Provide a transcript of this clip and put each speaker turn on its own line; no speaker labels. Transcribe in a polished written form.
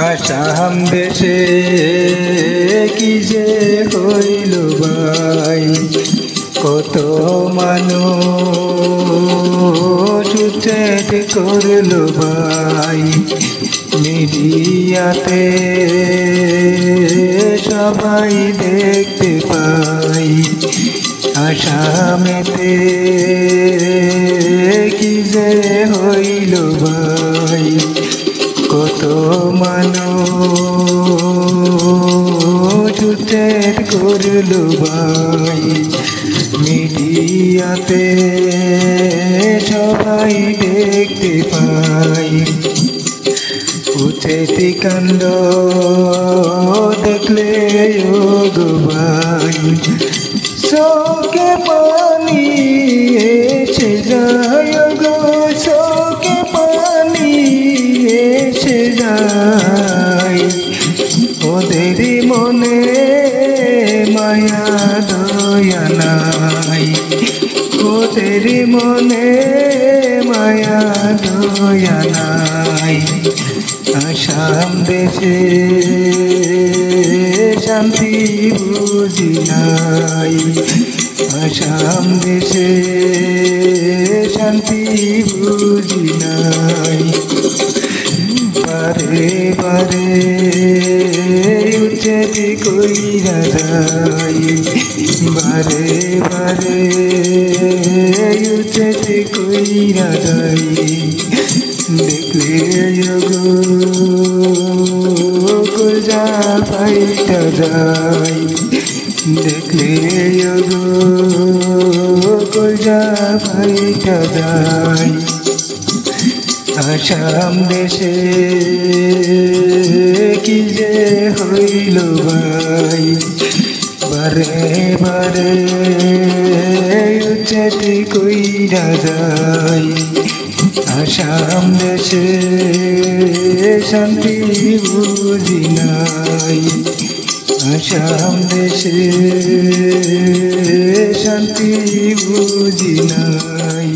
আসাম দেশে কি যে হইল ভাই, কত মানুষ উচ্ছেদ করল ভাই। মিডিয়াতে সবাই দেখতে পাই, আসামেতে কি যে হইল ভাই, কত মানুষ উচ্ছেদ করল ভাই। মিডিয়াতে সবাই দেখতে পাই, উচ্ছেদ কাণ্ড দেখলে গো ভাই, চোখে পানি এসে যায় গো, চোখে পানি এসে যায়। ওদের মনে মায়া দয়া নাই, ওদের মনে মায়া দয়া নাই। আসাম দেশে শান্তি বুঝি নাই, আসাম দেশে শান্তি বুঝি নাই। বারে বারে উচ্ছেদ কইরা যায়, বারে বারে উচ্ছেদ কইরা যায়। দেখলে গো কলজা ফাইটা যায়, দেখলে গো কলজা ফাইটা যায়। আসাম দেশে কি যে হইল ভাই, বারে বারে উচ্ছেদ কইরা যায়। আসাম দেশে শান্তি বুঝি নাই, আসাম দেশে শান্তি বুঝি নাই।